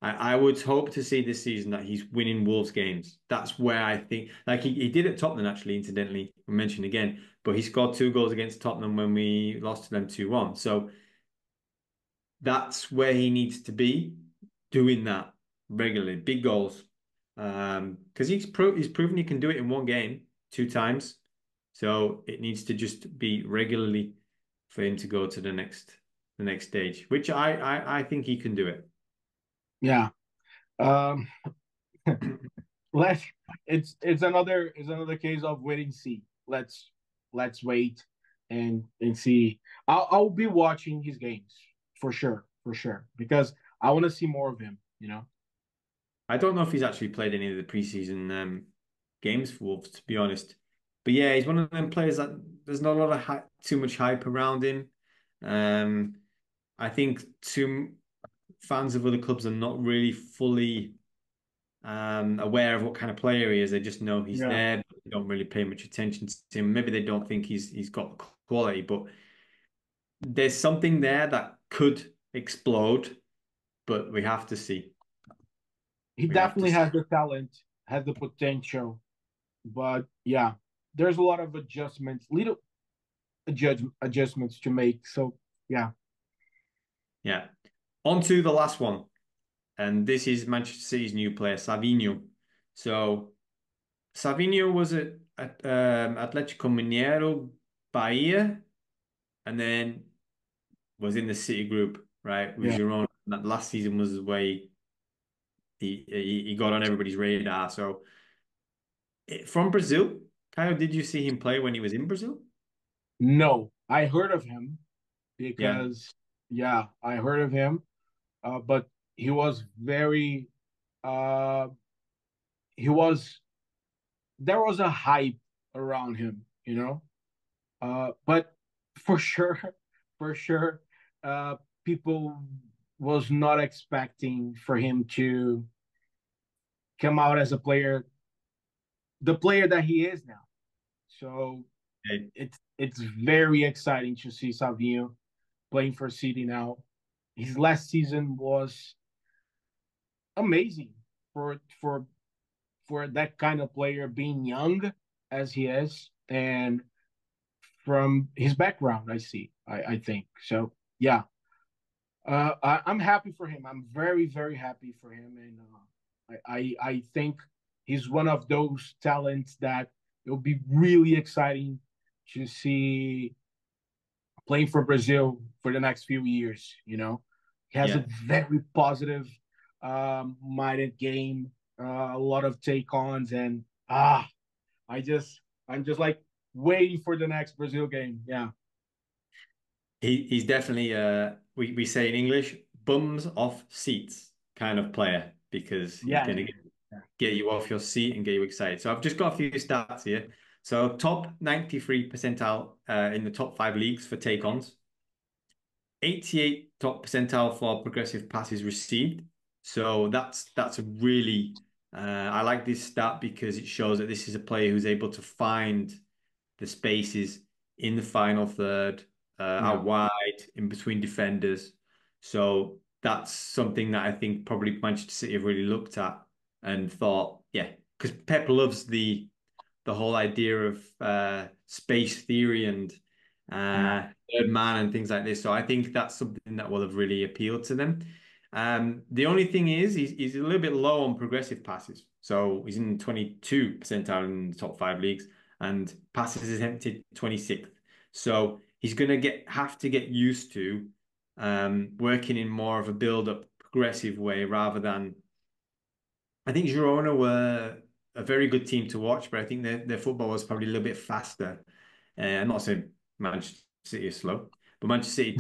I would hope to see this season that he's winning Wolves games. That's where I think, like he did at Tottenham actually, incidentally, we mentioned again, but he scored 2 goals against Tottenham when we lost to them 2-1. So that's where he needs to be doing that regularly, big goals. Because he's proven he can do it in one game 2 times. So it needs to just be regularly for him to go to the next stage, which I think he can do it. Yeah. Um, let's it's another case of wait and see. Let's wait and see. I'll be watching his games for sure, because I want to see more of him. I don't know if he's actually played any of the preseason games for Wolves, to be honest. But yeah, he's one of them players that there's not a lot of too much hype around him. Um, I think too fans of other clubs are not really fully aware of what kind of player he is. They just know he's Yeah. there, but they don't really pay much attention to him. Maybe they don't think he's got quality, but there's something there that could explode, but we have to see. He We have to definitely see. has the talent, has the potential, but yeah, there's a lot of adjustments, little adjustments to make. So yeah. Yeah. On to the last one, and this is Manchester City's new player, Savinho. So Savinho was at Atlético Mineiro, Bahia, and then was in the City group, right, with Yeah. Girona. That last season was where he got on everybody's radar. So from Brazil, Kyle, did you see him play when he was in Brazil? No, I heard of him Yeah, because, yeah, I heard of him, but he was very, uh, he was, there was a hype around him. But for sure, for sure, uh, people was not expecting for him to come out as the player that he is now. So okay. it's very exciting to see Savinho playing for City now. His last season was amazing for for for that kind of player, being young as he is, and from his background, I think so. Yeah, I'm happy for him. I'm very very happy for him, and I think he's one of those talents that it'll be really exciting to see playing for Brazil for the next few years. He has a Yeah. very positive minded game, a lot of take ons, and I just I'm just like waiting for the next Brazil game. Yeah, He's definitely we say in English, bums off seats kind of player because he's yeah, going to yeah. get you off your seat and get you excited. So I've just got a few stats here. So top 93 percentile in the top 5 leagues for take-ons, 88 top percentile for progressive passes received. So that's a really I like this stat because it shows that this is a player who's able to find the spaces in the final third, Yeah, out wide, in between defenders. So that's something that I think probably Manchester City have really looked at and thought, yeah, because Pep loves the whole idea of space theory and yeah, third man and things like this. So I think that's something that will have really appealed to them. The only thing is he's a little bit low on progressive passes. So he's in 22 percentile in the top five leagues and passes attempted 26th. So he's going to have to get used to working in more of a build-up progressive way rather than I think Girona were a very good team to watch, but I think their football was probably a little bit faster. I'm not saying Manchester City is slow, but Manchester City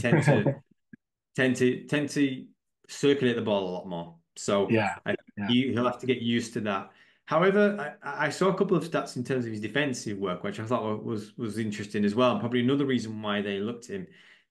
tend to circulate the ball a lot more. So yeah, I think yeah, he'll have to get used to that. However, I saw a couple of stats in terms of his defensive work, which I thought was interesting as well. And probably another reason why they looked at him.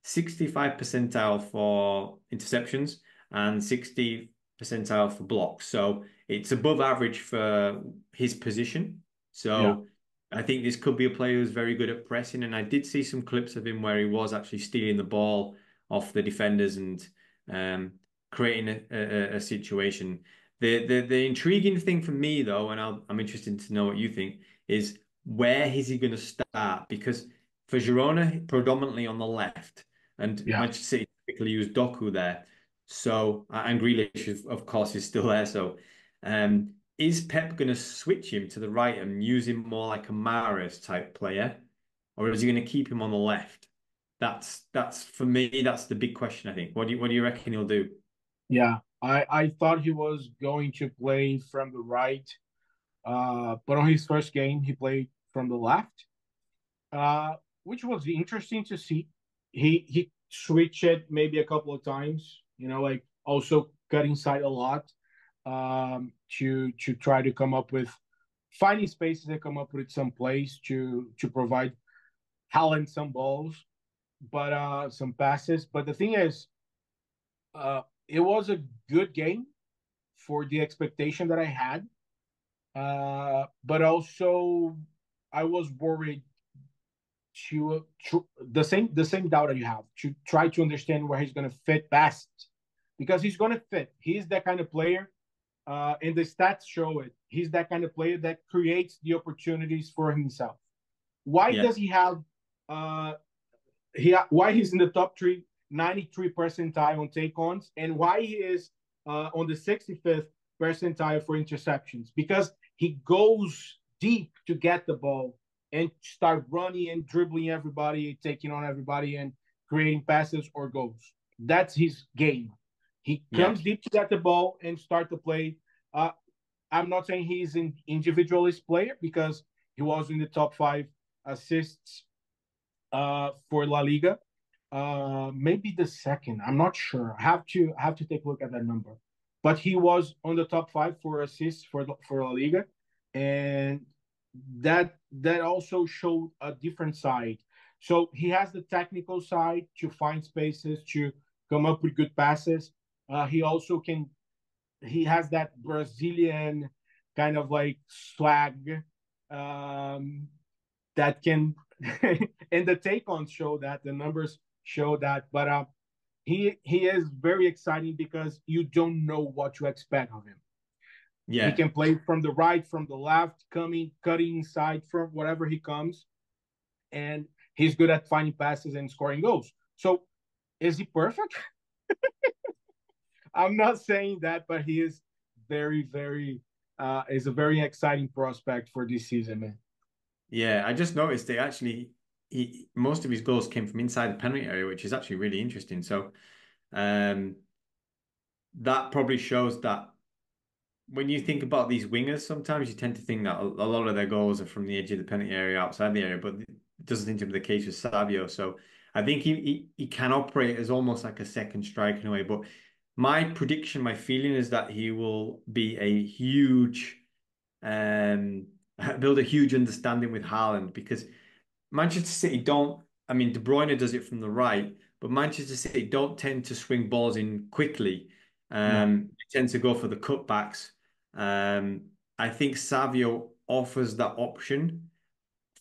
65 percentile for interceptions and 60 percentile for blocks. So it's above average for his position. yeah, So I think this could be a player who's very good at pressing. And I did see some clips of him where he was actually stealing the ball off the defenders and um, creating a situation. The intriguing thing for me though, and I'm interested to know what you think, is where is he going to start? Because for Girona, predominantly on the left, and yeah, Manchester City typically use Doku there. So and Grealish, of course, is still there. So is Pep going to switch him to the right and use him more like a Mahrez type player, or is he going to keep him on the left? That's for me, that's the big question, I think. What do you reckon he'll do? yeah. I thought he was going to play from the right, but on his first game he played from the left, uh, which was interesting to see. He switched it maybe a couple of times, like also cut inside a lot, to try to come up with finding spaces and come up with some plays to provide Haaland some balls, but some passes. But the thing is, it was a good game for the expectation that I had. But also, I was worried the same doubt that you have to try to understand where he's going to fit best, because he's going to fit. He's that kind of player, and the stats show it. He's that kind of player that creates the opportunities for himself. Why Yeah, does he have? Uh, why he's in the top three, 93 percentile on take-ons, and why he is on the 65th percentile for interceptions? Because he goes deep to get the ball and start running and dribbling everybody, taking on everybody, and creating passes or goals. That's his game. He yeah, comes deep to get the ball and start to play. Uh, I'm not saying he's an individualist player, because he was in the top five assists for La Liga. Maybe the second. I'm not sure. I have to take a look at that number. But he was on the top five for assists for La Liga, and that also showed a different side. So he has the technical side to find spaces, to come up with good passes. He also can. He has that Brazilian kind of like swag, um, that can and the take-ons show that, the numbers show that. But he is very exciting because you don't know what to expect of him. He yeah. can play from the right, from the left, coming, cutting inside, from whatever he comes, and he's good at finding passes and scoring goals. So is he perfect? I'm not saying that, but he is very, very is a very exciting prospect for this season, man. Yeah, I just noticed they actually most of his goals came from inside the penalty area, which is actually really interesting. So um that probably shows that when you think about these wingers, sometimes you tend to think that a lot of their goals are from the edge of the penalty area, outside the area, but it doesn't seem to be the case with Savio. So I think he can operate as almost like a second striker in a way. But my prediction, my feeling is that he will be a huge um build a huge understanding with Haaland because Manchester City don't, I mean, De Bruyne does it from the right, but Manchester City don't tend to swing balls in quickly. No. They tend to go for the cutbacks. I think Savio offers that option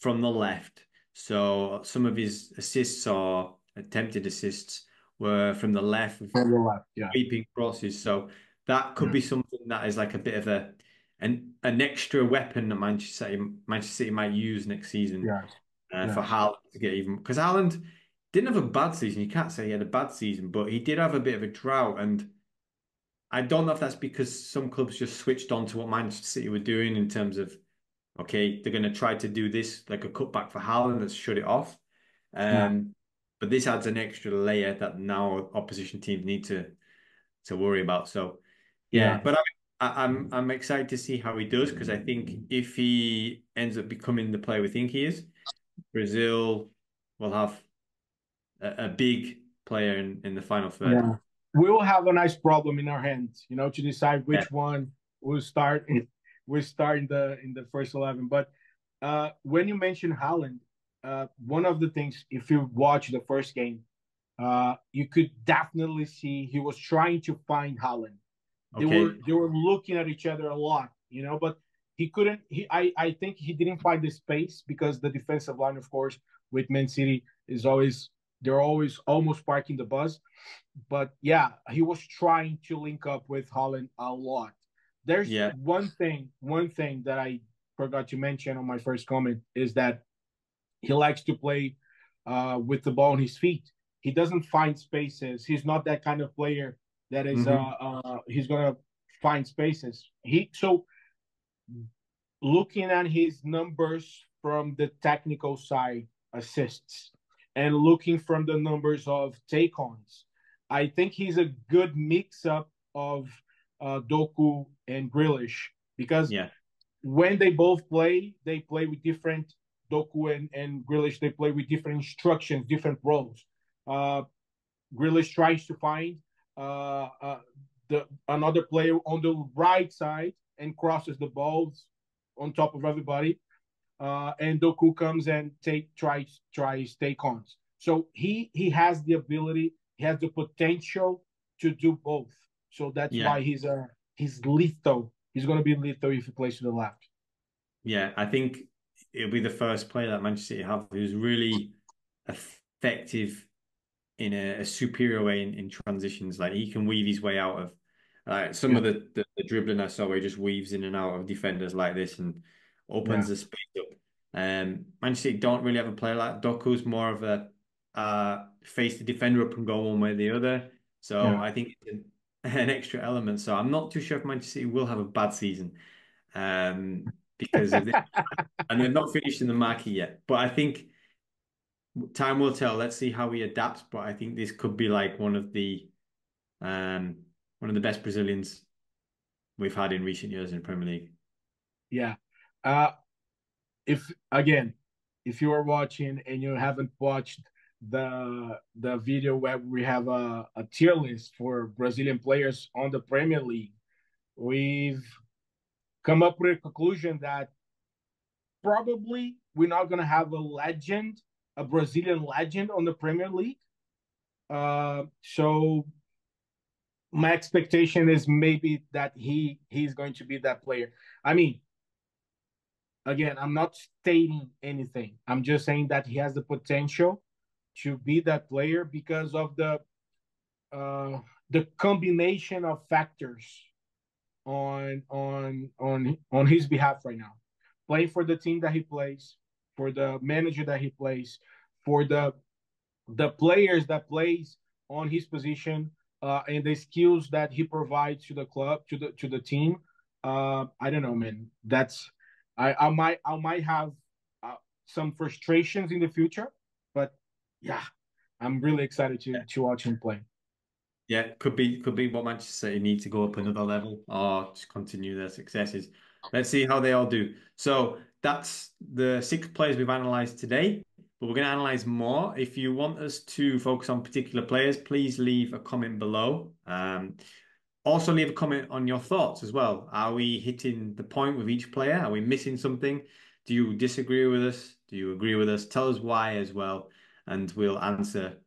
from the left. So some of his assists or attempted assists were from the left with From the left. Yeah. sweeping crosses. So that could Yeah. be something that is like a bit of an extra weapon that Manchester City might use next season Yes. for Yes. Haaland to get even because Haaland didn't have a bad season. You can't say he had a bad season, but he did have a bit of a drought. And I don't know if that's because some clubs just switched on to what Manchester City were doing in terms of, okay, they're going to try to do this like a cutback for Haaland, let's shut it off. Yeah. But this adds an extra layer that now opposition teams need to worry about. So Yeah. yeah, but I'm excited to see how he does because I think if he ends up becoming the player we think he is, Brazil will have a big player in the final third. Yeah. We will have a nice problem in our hands, to decide Yeah. which one will start in the first 11. But when you mention Haaland, one of the things, if you watch the first game, you could definitely see he was trying to find Haaland. Okay. They were looking at each other a lot, but he couldn't. I think he didn't find the space because the defensive line, of course, with Man City is always they're always almost parking the bus. But yeah, he was trying to link up with Haaland a lot. There's Yeah. one thing that I forgot to mention on my first comment is that he likes to play with the ball on his feet. He doesn't find spaces. He's not that kind of player that is Hmm. he's gonna find spaces. He so looking at his numbers from the technical side, assists, and looking from the numbers of take-ons, I think he's a good mix-up of Doku and Grealish because Yeah. when they both play, they play with different Doku and Grealish. They play with different instructions, different roles. Uh, Grealish tries to find uh, uh, the another player on the right side and crosses the balls on top of everybody. And Doku comes and tries take ons. So he has the ability, he has the potential to do both. So that's Yeah. why he's lethal. He's going to be lethal if he plays to the left. Yeah. I think it'll be the first player that Manchester City have who's really effective in a superior way in transitions. Like he can weave his way out of some Yeah, of the dribbling I saw where he just weaves in and out of defenders like this and opens yeah, the space up. Manchester City don't really have a player like Doku's more of a face the defender up and go one way or the other. So yeah. I think it's an extra element. So I'm not too sure if Manchester City will have a bad season because of this. And they're not finished in the market yet. But I think time will tell. Let's see how he adapts. But I think this could be like um, one of the best Brazilians we've had in recent years in the Premier League. Yeah. Uh, if again, if you are watching and you haven't watched the video where we have a tier list for Brazilian players on the Premier League, we've come up with a conclusion that probably we're not going to have a Brazilian legend on the Premier League. So my expectation is maybe that he's going to be that player. I mean, again, I'm not stating anything. I'm just saying that he has the potential to be that player because of uh, the combination of factors on his behalf right now. Playing for the team that he plays, for the manager that he plays, for the players that plays on his position, and the skills that he provides to the club, to the team. I don't know, man. I might have some frustrations in the future, but yeah, I'm really excited Yeah. to watch him play. Yeah, could be what Manchester City need to go up another level or just continue their successes. Let's see how they all do. So that's the 6 players we've analysed today, but we're going to analyse more. If you want us to focus on particular players, please leave a comment below. Also leave a comment on your thoughts as well. Are we hitting the point with each player? Are we missing something? Do you disagree with us? Do you agree with us? Tell us why as well, and we'll answer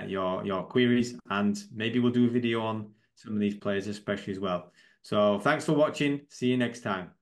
your queries, and maybe we'll do a video on some of these players especially as well. So thanks for watching. See you next time.